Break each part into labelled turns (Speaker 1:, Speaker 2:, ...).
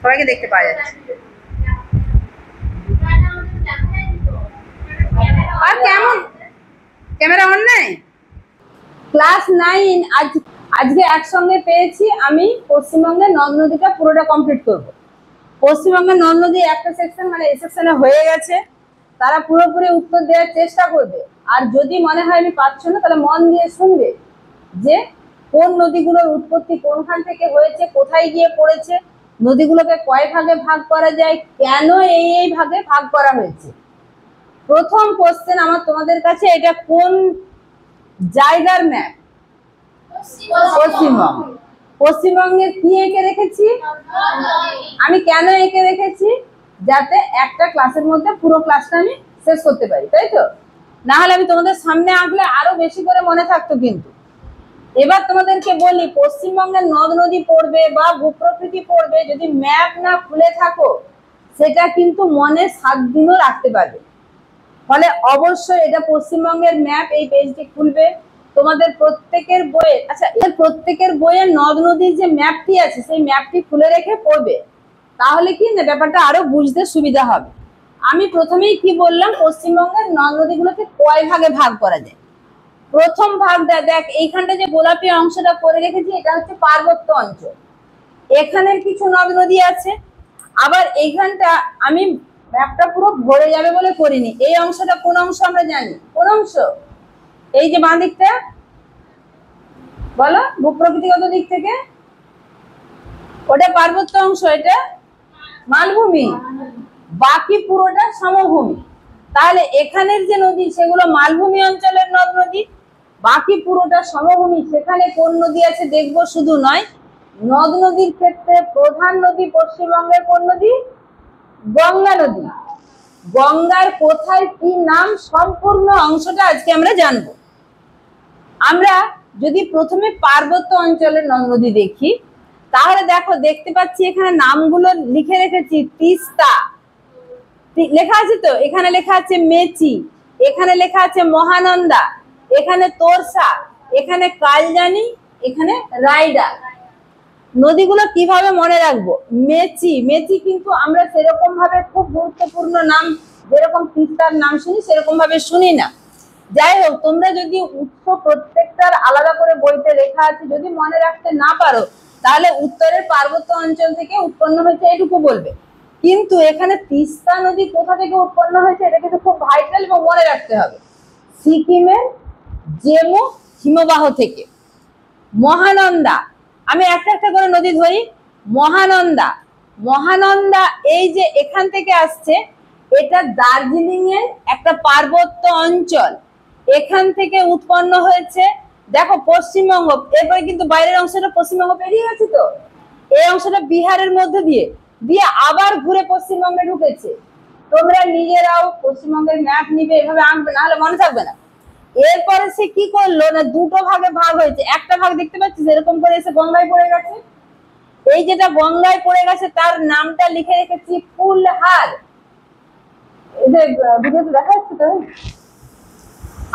Speaker 1: সবাইকে দেখতে পাওয়া যাচ্ছে। আর কেমন ক্যামেরা অন নাই? ক্লাস 9 আজকে একসঙ্গে পেয়েছি। আমি পশ্চিমবঙ্গের নদ নদীটা পুরোটা কমপ্লিট করব। পশ্চিমবঙ্গের নদ নদী একটা সেকশন মানে এই সেকশনে হয়ে গেছে, তারা পুরোপুরি উত্তর দেওয়ার চেষ্টা করবে। আর যদি মনে হয় আমি পাচ্ছি না, তাহলে মন দিয়ে শুনবে যে কোন নদীগুলোর উৎপত্তি কোনখান থেকে হয়েছে, কোথায় গিয়ে পড়েছে, নদীগুলোকে কয় ভাগে ভাগ করা যায়, কেন এই ভাগে ভাগ করা হয়েছে। প্রথম কোশ্চেন আমার তোমাদের কাছে, এটা কোন জায়গার ম্যাপ? পশ্চিমবঙ্গ। পশ্চিমবঙ্গের কি এঁকে রেখেছি? আমি কেন এঁকে রেখেছি? যাতে একটা ক্লাসের মধ্যে পুরো ক্লাসটা আমি শেষ করতে পারি, তাই তো? না হলে আমি তোমাদের সামনে আঁকলে আরো বেশি করে মনে থাকতো। কিন্তু এবার তোমাদেরকে বলি, পশ্চিমবঙ্গের নদ নদী পড়বে বা ভূপ্রকৃতি পড়বে, যদি ম্যাপ না খুলে থাকো সেটা কিন্তু মনে 7 দিনও রাখতে পারবে। ফলে অবশ্যই এটা পশ্চিমবঙ্গের ম্যাপ, এই পেজটি খুলবে তোমাদের প্রত্যেকের বইয়ে। আচ্ছা, এর প্রত্যেকের বইয়ে নদ নদীর যে ম্যাপটি আছে সেই ম্যাপটি খুলে রেখে পড়বে, তাহলে কি না ব্যাপারটা আরো বুঝতে সুবিধা হবে। আমি প্রথমেই কি বললাম, পশ্চিমবঙ্গের নদ নদীগুলোকে কয় ভাগে ভাগ করা যায়। প্রথম ভাগটা দেখ, এইখানটা যে গোলাপি অংশটা করে রেখেছি এটা হচ্ছে পার্বত্য অঞ্চল। এখানের কিছু নদ নদী আছে। আবার এইখানটা আমি ম্যাপটা পুরো ভরে যাবে বলে করিনি। এই অংশটা কোন অংশ আমরা জানি? কোন অংশ? এই যে বাঁ দিকটা, বলো ভূপ্রকৃতিগত দিক থেকে ওটা পার্বত্য অংশ, এটা মালভূমি, বাকি পুরোটা সমভূমি। তাহলে এখানের যে নদী সেগুলো মালভূমি অঞ্চলের নদ নদী, বাকি পুরোটা সমভূমি। সেখানে কোন নদী আছে দেখবো শুধু নয়, নদ নদীর ক্ষেত্রে প্রধান নদী পশ্চিমবঙ্গের কোন নদী? গঙ্গা নদী। গঙ্গার কোথায় কি নাম, সম্পূর্ণ অংশটা আজকে আমরা জানবো। আমরা যদি প্রথমে পার্বত্য অঞ্চলের নদ নদী দেখি, তাহলে দেখো দেখতে পাচ্ছি এখানে নামগুলো লিখে রেখেছি। তিস্তা লেখা আছে তো, এখানে লেখা আছে মেচি, এখানে লেখা আছে মহানন্দা, এখানে তোরসা, এখানে কালজানি, এখানে রায়ডা। নদীগুলো কিভাবে মনে রাখবো? মেচি, মেচি কিন্তু আমরা সেরকম ভাবে খুব গুরুত্বপূর্ণ নাম, যেরকম তিস্তার নাম শুনি সেরকম ভাবে শুনি না। যাই হোক, তোমরা যদি উৎস প্রত্যেকটার আলাদা করে বইতে লেখা আছে, যদি মনে রাখতে না পারো তাহলে উত্তরের পার্বত্য অঞ্চল থেকে উৎপন্ন হয়েছে এটুকু বলবে। কিন্তু এখানে তিস্তা নদী কোথা থেকে উৎপন্ন হয়েছে এটা কিন্তু খুব ভাইটাল এবং মনে রাখতে হবে। সিকিমের জেমু হিমবাহ থেকে। মহানন্দা, আমি একটা একটা করে নদী ধরি। মহানন্দা, মহানন্দা এই যে এখান থেকে আসছে, এটা দার্জিলিং এর একটা পার্বত্য অঞ্চল, এখান থেকে উৎপন্ন হয়েছে। দেখো পশ্চিমবঙ্গ, এরপরে কিন্তু বাইরের অংশটা পশ্চিমবঙ্গ পেরিয়ে গেছে, তো এই অংশটা বিহারের মধ্যে দিয়ে দিয়ে আবার ঘুরে পশ্চিমবঙ্গে ঢুকেছে। তোমরা নিজেরাও পশ্চিমবঙ্গের ম্যাপ নিবে, এভাবে আনবে, না হলে মনে থাকবে না। এরপরে সে কি করলো না, দুটো ভাগে ভাগ হয়েছে। একটা ভাগ দেখতে পাচ্ছিস এরকম করে এসে গঙ্গায় পড়ে গেছে। এই যেটা গঙ্গায় পড়ে গেছে তার নামটা লিখে রেখেছি ফুলহার। এই যে ভিডিওতে দেখা যাচ্ছে তো,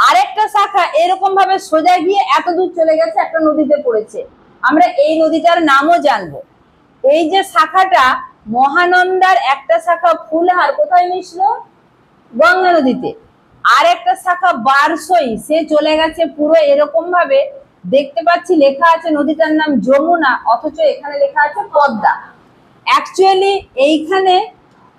Speaker 1: আরেকটা শাখা এরকম ভাবে সোজা গিয়ে এত দূর চলে গেছে, একটা নদীতে পড়েছে। আমরা এই নদীটার নামও জানবো। এই যে শাখাটা মহানন্দার একটা শাখা ফুলহার কোথায় মিশলো? গঙ্গা নদীতে। আর একটা শাখা বারসই, সে চলে গেছে পুরো এরকম ভাবে দেখতে পাচ্ছি লেখা আছে নদীটার নাম যমুনা, অথচ এখানে লেখা আছে পদ্মা। অ্যাকচুয়ালি এইখানে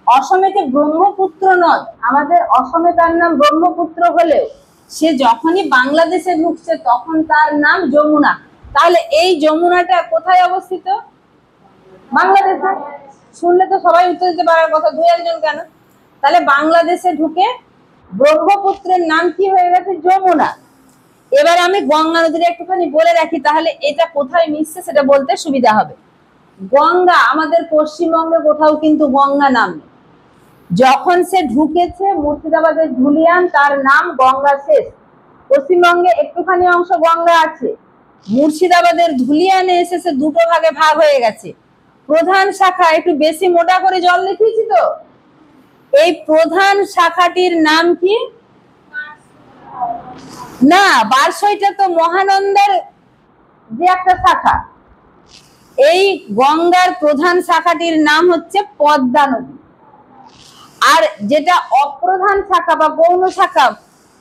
Speaker 1: অসমেতে ব্রহ্মপুত্র নদ, আমাদের অসমে তার নাম ব্রহ্মপুত্র হলেও সে যখনই বাংলাদেশে ঢুকছে তখন তার নাম যমুনা। তাহলে এই যমুনাটা কোথায় অবস্থিত? বাংলাদেশে। শুনলে তো সবাই উত্তর দিতে পারার কথা, 2-1 কেন? তাহলে বাংলাদেশে ঢুকে ব্রহ্মপুত্রের নাম কি হয়ে গেছে? যমুনা। এবার আমি গঙ্গা নদীর একটুখানি বলে রাখি, তাহলে এটা কোথায় মিশছে সেটা বলতে সুবিধা হবে। গঙ্গা আমাদের পশ্চিমবঙ্গে কোথাও কিন্তু গঙ্গা নাম নেই। যখন সে ঢুকেছে মুর্শিদাবাদের ধুলিয়ান, তার নাম গঙ্গা শেষ। পশ্চিমবঙ্গে একটুখানি অংশ গঙ্গা আছে, মুর্শিদাবাদের ধুলিয়ানে এসেছে দুটো ভাগে ভাগ হয়ে গেছে। প্রধান শাখা একটু বেশি মোটা করে জল লিখেছি তো, এই প্রধান শাখাটির নাম কি? না, বারসইটা তো মহানন্দার যে একটা শাখা, এই গঙ্গার প্রধান শাখাটির নাম হচ্ছে পদ্মা নদী। আর যেটা অপ্রধান শাখা বা গৌণ শাখা,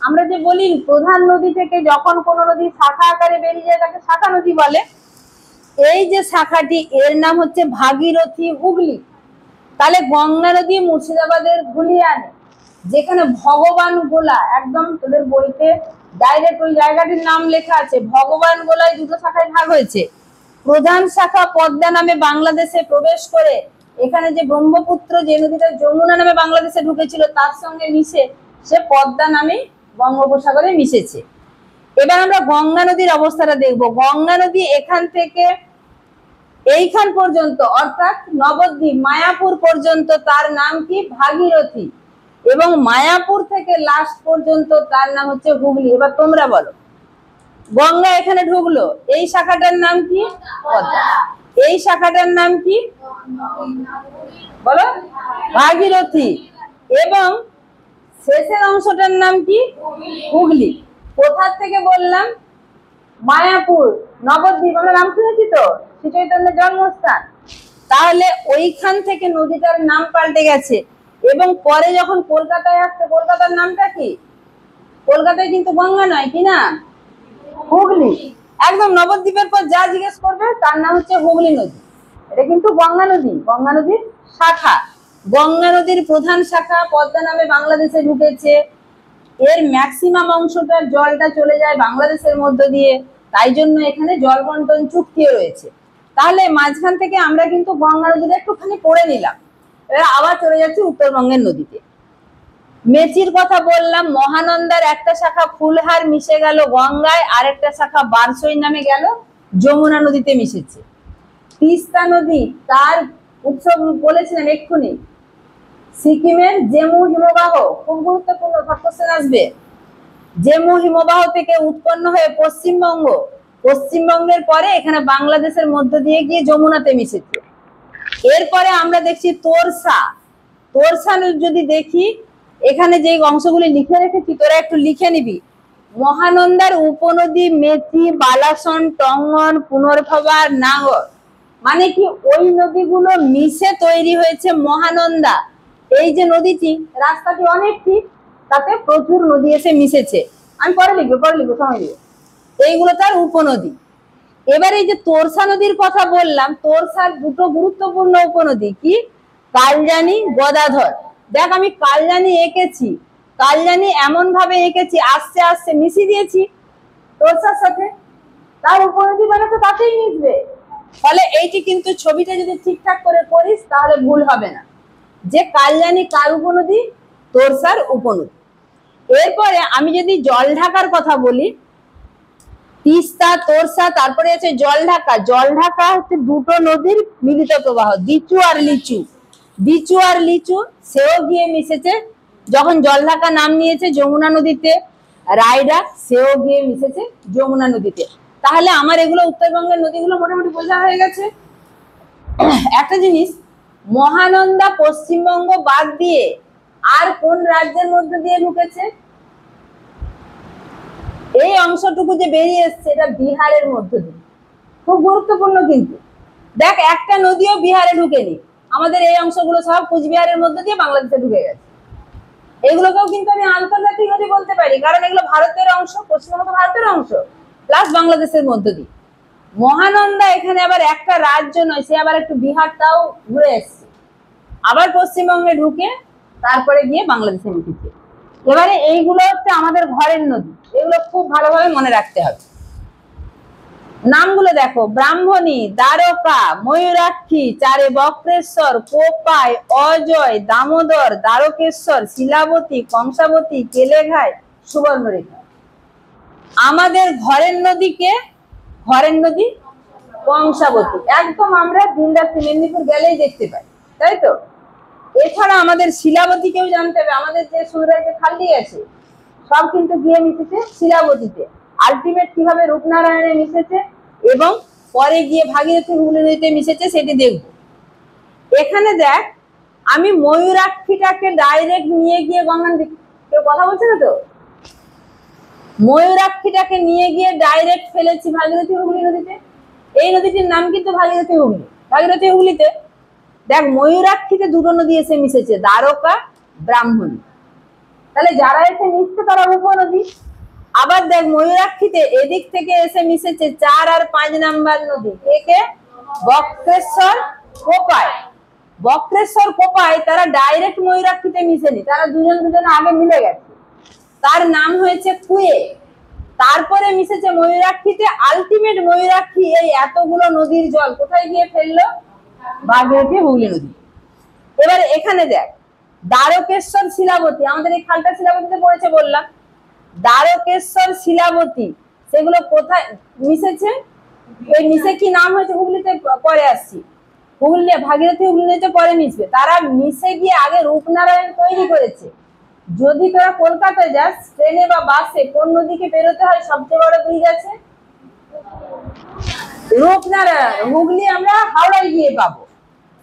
Speaker 1: আমরা যে বলি প্রধান নদী থেকে যখন কোনো নদী শাখা আকারে বেরিয়ে যায় তাকে শাখা নদী বলে, এই যে শাখাটি এর নাম হচ্ছে ভাগীরথী হুগলি। তাহলে গঙ্গা নদী মুর্শিদাবাদের ধুলিয়ানে, যেখানে ভগবান গোলা, একদম তোদের বইতে ডাইরেক্ট ওই জায়গাটির নাম লেখা আছে, ভগবান গোলায় দুটো শাখায় ভাগ হয়েছে। প্রধান শাখা পদ্মা নামে বাংলাদেশে প্রবেশ করে এখানে যে ব্রহ্মপুত্র, যে নদীটা যমুনা নামে বাংলাদেশে ঢুকেছিল তার সঙ্গে মিশে সে পদ্মা নামে বঙ্গোপসাগরে মিশেছে। এবার আমরা গঙ্গা নদীর অবস্থাটা দেখব। গঙ্গা নদী এখান থেকে এইখান পর্যন্ত অর্থাৎ নবদ্বীপ মায়াপুর পর্যন্ত তার নাম কি? ভাগীরথী। এবং মায়াপুর থেকে লাস্ট পর্যন্ত তার নাম হচ্ছে হুগলি। এবার তোমরা বলো, গঙ্গা এখানে ঢুকলো, এই শাখাটার নাম কি? পদ্মা। এই শাখাটার নাম কি বলো? ভাগীরথী। এবং শেষের অংশটার নাম কি? হুগলি। কোথা থেকে বললাম? মায়াপুর, নবদ্বীপ, আমরা নাম শুনেছি তো, শ্রী চৈতন্যের জন্মস্থান। তাহলে ওইখান থেকে নদীটার নাম পাল্টে গেছে। এবং পরে যখন কলকাতায় আসছে, কলকাতার নামটা কি? কলকাতায় কিন্তু গঙ্গা নয়, কি না? হুগলি। একদম নবদ্বীপের পর যা জিজ্ঞেস করবে তার নাম হচ্ছে হুগলি নদী। এটা কিন্তু গঙ্গা নদী, গঙ্গা নদীর শাখা। গঙ্গা নদীর প্রধান শাখা পদ্মা নামে বাংলাদেশে ঢুকেছে। এর ম্যাক্সিমাম অংশটার জলটা চলে যায় বাংলাদেশের মধ্য দিয়ে, তাই জন্য এখানে জল বন্টন চুক্তিও রয়েছে। তাহলে মাঝখান থেকে আমরা কিন্তু গঙ্গা নদীটা একটুখানি পড়ে নিলাম। এবার আবার চলে যাচ্ছি উত্তরবঙ্গের নদীতে। মেচির কথা বললাম, মহানন্দার একটা শাখা ফুলহার মিশে গেল গঙ্গায়, আর একটা শাখা বারসই নামে গেল যমুনা নদীতে মিশেছে। তিস্তা নদী তার উৎস বলেছিলেন এক্ষুনি, সিকিমের জেমু হিমবাহ, খুব গুরুত্বপূর্ণ, কোশ্চেন আসবে। জেমু হিমবাহ থেকে উৎপন্ন হয়ে পশ্চিমবঙ্গ, পশ্চিমবঙ্গের পরে এখানে বাংলাদেশের মধ্য দিয়ে গিয়ে যমুনাতে মিশেছে। এরপরে আমরা দেখছি তোরসা। তোরসা যদি দেখি, এখানে যে অংশগুলি লিখে রেখেছি তোরা একটু লিখে নিবি। মহানন্দার উপনদী মেচি, বালাসন, টঙ্গন, পুনর্ভবা, নাগর, মানে কি ওই নদীগুলো মিশে তৈরি হয়েছে মহানন্দা। এই যে নদীটি, রাস্তাটি অনেক ঠিক, তাতে প্রচুর নদী এসে মিশেছে। আমি পরে লিখবো সময় দিবে। এইগুলো তার উপনদী। এবার এই যে তোরসা নদীর কথা বললাম, তোরসার দুটো গুরুত্বপূর্ণ উপনদী কি? কালজানি, গদাধর। দেখ আমি কালজানি এঁকেছি, কালজানি এমন ভাবে এঁকেছি আস্তে আস্তে মিশিয়ে দিয়েছি তোরসার সাথে, তার উপনদী মানে তো তাতেই মিশবে। ফলে এইটি কিন্তু ছবিটা যদি ঠিকঠাক করে করিস তাহলে ভুল হবে না, যে কালজানি কার উপনদী? তোরসার উপনদী। এরপরে আমি যদি জল ঢাকার কথা বলি, তিস্তা, তোরসা, তারপরে আছে জল ঢাকা। জল ঢাকা হচ্ছে দুটো নদীর মিলিত প্রবাহ, দিচু আর লিচু। দিচু আর লিচু সেও গিয়ে মিশেছে, যখন জল ঢাকা নাম নিয়েছে যমুনা নদীতে, রায়ডা সেও গিয়ে মিশেছে যমুনা নদীতে। তাহলে আমার এগুলো উত্তরবঙ্গের নদীগুলো মোটামুটি বোঝা হয়ে গেছে। একটা জিনিস, মহানন্দা পশ্চিমবঙ্গ বাদ দিয়ে আর কোন রাজ্যের মধ্যে দিয়ে ঢুকেছে? এই অংশটুকু যে বেরিয়ে এসছে এটা বিহারের মধ্য দিয়ে। খুব গুরুত্বপূর্ণ কিন্তু। দেখ একটা নদীও বিহারে ঢুকেনি, আমাদের এই অংশগুলো সব কুচবিহারের মধ্য দিয়ে বাংলাদেশে ঢুকে গেছে। এগুলোকেও কিন্তু আমি আন্তর্জাতিক নদী বলতে পারি, কারণ এগুলো ভারতের অংশ, পশ্চিমবঙ্গ ভারতের অংশ প্লাস বাংলাদেশের মধ্য দিয়ে। মহানন্দা এখানে আবার একটা রাজ্য নয়, সে আবার একটু বিহারটাও ঘুরে এসছে, আবার পশ্চিমবঙ্গে ঢুকে তারপরে গিয়ে বাংলাদেশে মিশেছে। এবারে এইগুলো হচ্ছে আমাদের ঘরের নদী, এগুলো খুব ভালোভাবে মনে রাখতে হবে। নামগুলো দেখো, ব্রাহ্মণী, দ্বারকা, ময়ূরাক্ষী, চারে বক্রেশ্বর, কোপাই, অজয়, দামোদর, দ্বারকেশ্বর, শিলাবতী, কংসাবতী, কেলেঘাই, সুবর্ণরেখা। আমাদের ঘরের নদীকে, ঘরের নদী কংসাবতী, একদম আমরা দিনরাত্রি মেদিনীপুর গেলেই দেখতে পাই, তাই তো? এছাড়া আমাদের শিলাবতীকেও জানতে হবে, আমাদের যে সুরাইতে খালি আছে সব কিন্তু গিয়ে মিশেছে শিলাবতীতে। আলটিমেট কিভাবে রূপনারায়ণে মিশেছে এবং পরে গিয়ে ভাগীরথী হুগলি নদীতে মিশেছে সেটি দেখব। এখানে দেখ, আমি ময়ূরাক্ষীটাকে ডাইরেক্ট নিয়ে গিয়ে গঙ্গা নদী, কেউ কথা বলছে না তো? ময়ূরাক্ষীটাকে নিয়ে গিয়ে ডাইরেক্ট ফেলেছি ভাগীরথী হুগলি নদীতে। এই নদীটির নাম কিন্তু ভাগীরথী হুগলি। ভাগীরথী হুগলিতে দেখ ময়ূরাক্ষীতে দুটো নদী এসে মিশেছে, দ্বারকা, ব্রাহ্মণী। তাহলে যারা এসে মিশছে তারা উপনদী। আবার দেখ ময়ূরাক্ষীতে এদিক থেকে এসে মিশেছে 4 আর 5 নাম্বার নদী, কে কে? বক্রেশ্বর, কোপাই। বক্রেশ্বর, কোপাই তারা ডাইরেক্ট ময়ূরাক্ষীতে মিশেনি, তারা দুজন আগে মিলে গেছে, তার নাম হয়েছে কুয়ে। তারপরে মিশেছে ময়ূরাক্ষীতে, আলটিমেট ময়ূরাক্ষী এই এতগুলো নদীর জল কোথায় গিয়ে ফেললো? ভাগীরথী হুগলি নদী। এবার এখানে দেখ দ্বারকেশ্বর, শিলাবতী, আমাদের এই খালটা শিলাবতীতে পড়েছে বললাম। দ্বারকেশ্বর, শিলাবতী সেগুলো কোথায় মিশেছে? এই মিশে কি নাম হয়েছে? হুগলিতে পরে আসছি, হুগলি ভাগীরথী হুগলি নদীতে পরে মিশবে। তারা মিশে গিয়ে আগে রূপনারায়ণ তৈরি করেছে। যদি তোরা কলকাতায় যাস ট্রেনে বা বাসে, কোন নদীকে বেরোতে হয়? সবচেয়ে বড় ব্রিজ আছে রূপনারায়ণ। হুগলি আমরা হাওড়ায় গিয়ে পাবো,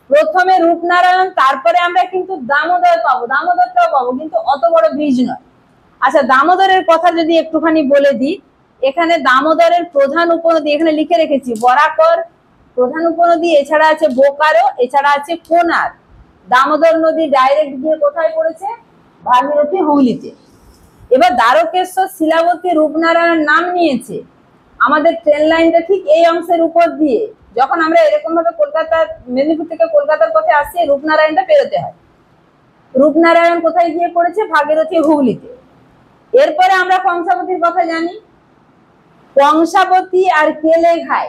Speaker 1: প্রথমে রূপনারায়ণ, তারপরে আমরা কিন্তু দামোদর পাবো, দামোদরটাও পাবো, কিন্তু অত বড় ব্রিজ নয়। আচ্ছা দামোদরের কথা যদি একটুখানি বলে দিই, এখানে দামোদরের প্রধান উপনদী এখানে লিখে রেখেছি, বরাকর প্রধান উপনদী, এছাড়া আছে বোকারো, এছাড়া আছে কোনার। দামোদর নদী ডাইরেক্ট গিয়ে কোথায় পড়েছে? ভাগীরথী হুগলিতে। এবার দ্বারকেশ্বর, শিলাবতী, রূপনারায়ণ নাম নিয়েছে আমাদের ট্রেন লাইনটা ঠিক এই অংশের উপর দিয়ে। যখন আমরা এরকম ভাবে কলকাতা, মেদিনীপুর থেকে কলকাতার পথে আসছি, রূপনারায়ণটা পেরোতে হয়। রূপনারায়ণ কোথায় গিয়ে পড়েছে? ভাগীরথী হুগলিতে। এরপরে আমরা কংসাবতীর কথা জানি, কংসাবতী আর কেলেঘাই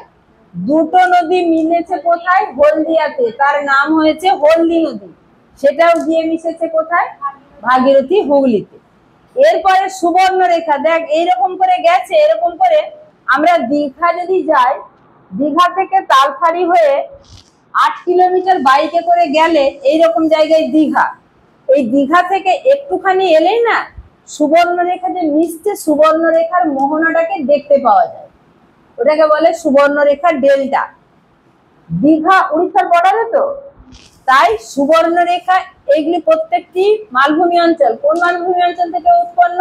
Speaker 1: দুটো নদী মিলেছে কোথায়? হলদিয়াতে, তার নাম হয়েছে হলদি নদী, সেটাও গিয়ে মিশেছে কোথায়? ভাগীরথী হুগলিতে। এরপরে সুবর্ণরেখা, দেখ এইরকম করে গেছে, এরকম করে আমরা দীঘা যদি যাই, দীঘা থেকে তালখারি হয়ে 8 কিলোমিটার বাইকে করে গেলে এইরকম জায়গায় দীঘা, এই দীঘা থেকে একটুখানি এলেই না সুবর্ণরেখা যে মিশছে, সুবর্ণরেখার মোহনাটাকে দেখতে পাওয়া যায়, ওটাকে বলে সুবর্ণরেখা ডেল্টা। দীঘা উড়িষ্যার বর্ডারে তো, তাই সুবর্ণরেখা এইগুলি প্রত্যেকটি মালভূমি অঞ্চল। কোন মালভূমি অঞ্চল থেকে উৎপন্ন?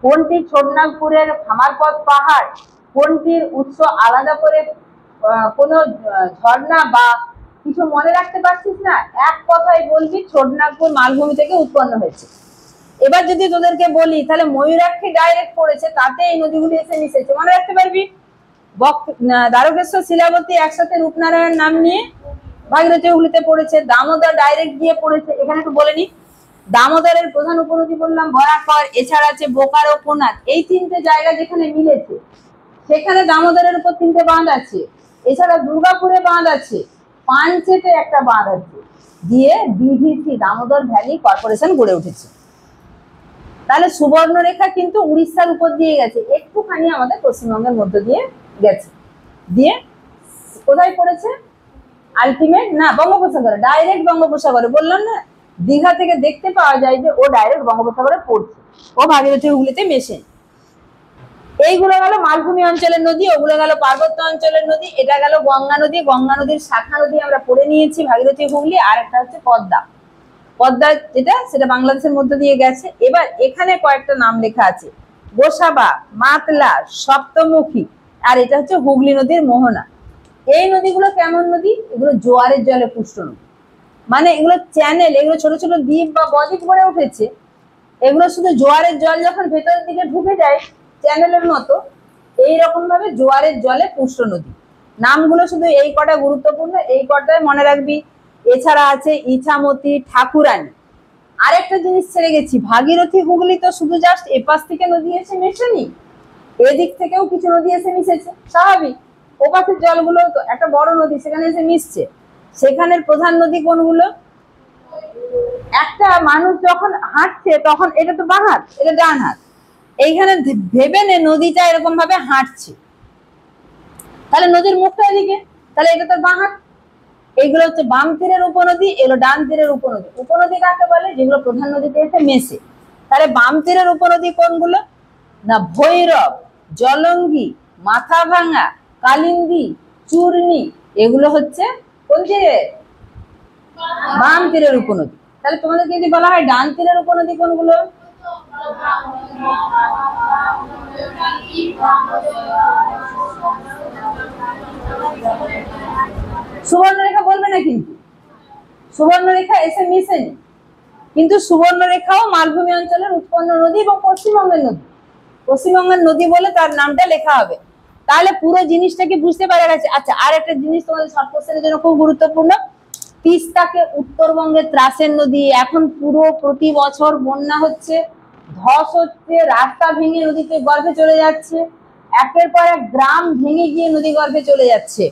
Speaker 1: কোনটি ছোটনাগপুরের খামারপথ পাহাড়, কোনটির উৎস আলাদা করে কোনো ঝর্ণা বা কিছু মনে রাখতে পারছিস না, এক কথায় বলবি ছোটনাগপুর মালভূমি থেকে উৎপন্ন হয়েছে। এবার যদি তোদেরকে বলি তাহলে ময়ূরাক্ষী ডাইরেক্ট পড়েছে, তাতে এই নদীগুলি এসে মিশেছে, মনে রাখতে পারবি। দ্বারকেশ্বর, শিলাবতী একসাথে রূপনারায়ণ নাম নিয়ে ভাগীরথী হুগলিতে পড়েছে। দামোদর ডাইরেক্ট গিয়ে পড়েছে, এখানে একটু বলে নি, দামোদরের প্রধান উপনদী বললাম বরাকর, এছাড়া আছে বোকারো, কোনার। এই তিনটে জায়গা যেখানে মিলেছে সেখানে দামোদরের উপর 3টে বাঁধ আছে, এছাড়া দুর্গাপুরে বাঁধ আছে, পাঞ্চেতে একটা বাঁধ আছে, দিয়ে ডিভিসি দামোদর ভ্যালি কর্পোরেশন গড়ে উঠেছে। তাহলে সুবর্ণরেখা কিন্তু উড়িষ্যার উপর দিয়ে গেছে, একটুখানি আমাদের পশ্চিমবঙ্গের মধ্য দিয়ে গেছে, দিয়ে কোথায় পড়েছে? আলটিমেট না বঙ্গোপসাগরে, ডাইরেক্ট বঙ্গোপসাগরে। বললাম না দীঘা থেকে দেখতে পাওয়া যায় যে ও ডাইরেক্ট বঙ্গোপসাগরে পড়ছে, ও ভাগীরথী হুগলিতে মেশে। এইগুলো গেল মালভূমি অঞ্চলের নদী, ওগুলো গেল পার্বত্য অঞ্চলের নদী। এটা গেল গঙ্গা নদী, গঙ্গা নদীর শাখা নদী আমরা পড়ে নিয়েছি ভাগীরথী হুগলি, আর একটা হচ্ছে পদ্মা। পদ্মা যেটা, সেটা বাংলাদেশের মধ্যে দিয়ে গেছে। এবার এখানে কয়েকটা নাম লেখা আছে, গোসাবা, মাতলা, সপ্তমুখী, আর এটা হচ্ছে হুগলি নদীর মোহনা। এই নদীগুলো কেমন নদী? এগুলো জোয়ারের জলে পুষ্ট নদী, মানে এগুলো চ্যানেল, এগুলো ছোট ছোট দ্বীপ বা বদ্বীপ গড়ে উঠেছে। এগুলো শুধু জোয়ারের জল যখন ভেতরের দিকে ঢুকে যায় চ্যানেলের মতো, এইরকম ভাবে জোয়ারের জলে পুষ্ট নদী। নামগুলো শুধু এই কটা গুরুত্বপূর্ণ, এই কটায় মনে রাখবি। এছাড়া আছে ইছামতি, ঠাকুরানী। আরেকটা জিনিস ছেড়ে গেছি, ভাগীরথী হুগলি তো শুধু জাস্ট এপাশ থেকে নদী এসে মেশেনি, এদিক থেকেও কিছু নদী এসে মিশেছে, স্বাভাবিক। ওপাশের জলগুলো তো একটা বড় নদী, সেখানে এসে মিশছে। সেখানের প্রধান নদী কোনগুলো? একটা মানুষ যখন হাঁটছে তখন, এটা তো বাঁ হাত, এটা ডান হাত, এইখানে ভেবে নে নদীটা এরকম ভাবে হাঁটছে, তাহলে নদীর মুখটা এদিকে, তাহলে এটা তো বাঁ হাত। এইগুলো হচ্ছে বাম তীরের উপনদী, এগুলো ডান তীরের উপনদী। উপনদী কাকে বলে? যেগুলো প্রধান নদীতে এসে মেশে। তাহলে বাম তীরের উপনদী কোনগুলো? না ভৈরব, জলঙ্গি, মাথাভাঙা, কালিন্দী, চূর্ণী, এগুলো হচ্ছে কোন তীরে? বাম তীরের উপনদী। তাহলে তোমাদেরকে যদি বলা হয় ডান তীরের উপনদী কোনগুলো? সুবর্ণরেখা বলবে না, কিন্তু সুবর্ণরেখা এসে মিশেনি, কিন্তু সুবর্ণরেখাও মালভূমি অঞ্চলের উৎপন্ন নদী এবং পশ্চিমবঙ্গের নদী, পশ্চিমবঙ্গের নদী বলে তার নামটা লেখা হবে। তাহলে পুরো জিনিসটাকে বুঝতে পারা গেছে। আচ্ছা, আর একটা জিনিস তোমাদের শর্ট কোশ্চেনের জন্য খুব গুরুত্বপূর্ণ, তিস্তাকে উত্তরবঙ্গের ত্রাসের নদী, এখন পুরো প্রতি বছর বন্যা হচ্ছে, ধস হচ্ছে, রাস্তা ভেঙে নদীতে গর্ভে চলে যাচ্ছে, একের পর এক গ্রাম ভেঙে গিয়ে নদী গর্ভে চলে যাচ্ছে,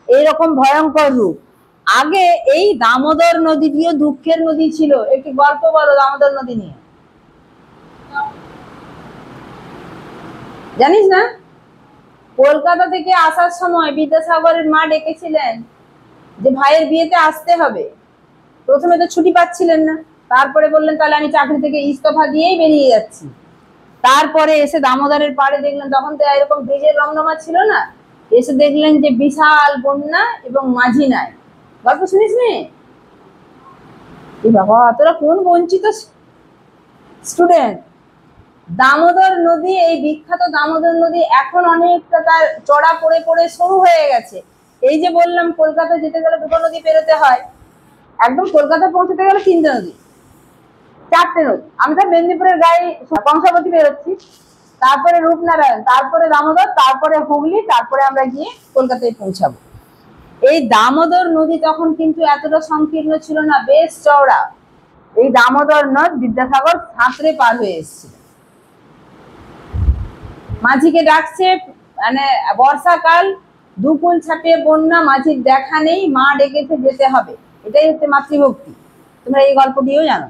Speaker 1: এইরকম ভয়ঙ্কর রূপ। আগে এই দামোদর নদীটিও দুঃখের নদী ছিল। একটি গল্প বলো দামোদর নদী নিয়ে, জানিস না? কলকাতা থেকে আসার সময় বিদ্যাসাগরের মা ডেকেছিলেন যে ভাইয়ের বিয়েতে আসতে হবে। প্রথমে তো ছুটি পাচ্ছিলেন না, তারপরে বললেন তাহলে আমি চাকরি থেকে ইস্তফা দিয়েই বেরিয়ে যাচ্ছি। তারপরে এসে দামোদরের পাড়ে দেখলেন, তখন তো এরকম ব্রিজের রমরমা ছিল না, এসে দেখলেন যে বিশাল বন্যা এবং মাঝি নাই। গল্প শুনিস নি? বাবা, তোরা কোন বঞ্চিত স্টুডেন্ট! দামোদর নদী, এই বিখ্যাত দামোদর নদী এখন অনেকটা তার চড়া পড়ে পড়ে সরু হয়ে গেছে। এই যে বললাম কলকাতা যেতে গেলে দুটো নদী পেরোতে হয়, একদম কলকাতা পৌঁছতে গেলে তিনটে নদী, চারটে নদী। আমি তো মেদিনীপুরের গায়ে কংসাবতী বেরোচ্ছি, তারপরে রূপনারায়ণ, তারপরে দামোদর, তারপরে হুগলি, তারপরে আমরা গিয়ে কলকাতায় পৌঁছাবো। এই দামোদর নদী তখন কিন্তু এতটা সংকীর্ণ ছিল না, বেশ চওড়া। এই দামোদর নদ বিদ্যাসাগর সাঁতরে পার হয়ে এসেছিল। মাঝিকে ডাকছে, মানে বর্ষাকাল, দুকুল ছাপিয়ে বন্যা, মাঝির দেখা নেই, মা ডেকেছে যেতে হবে। এটাই হচ্ছে মাতৃভক্তি। তোমরা এই গল্পটিও জানো।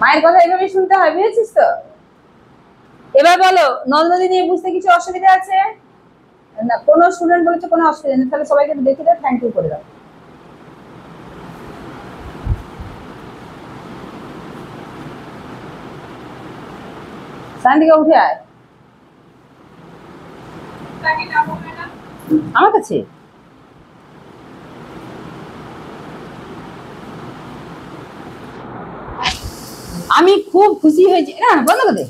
Speaker 1: মায়ের কথা এভাবে শুনতে হয়, বুঝেছিস তো? এবার বলো, নদ নদী নিয়ে বুঝতে কিছু অসুবিধা আছে না? কোনো স্টুডেন্ট বলেছে কোনো অসুবিধা নেই? তাহলে সবাইকে দেখে দাও, থ্যাংক ইউ করে দাও। সান্দিকা উঠে আয় আমার কাছে। আমি খুব খুশি হয়েছি। না, বন্ধ করে দে।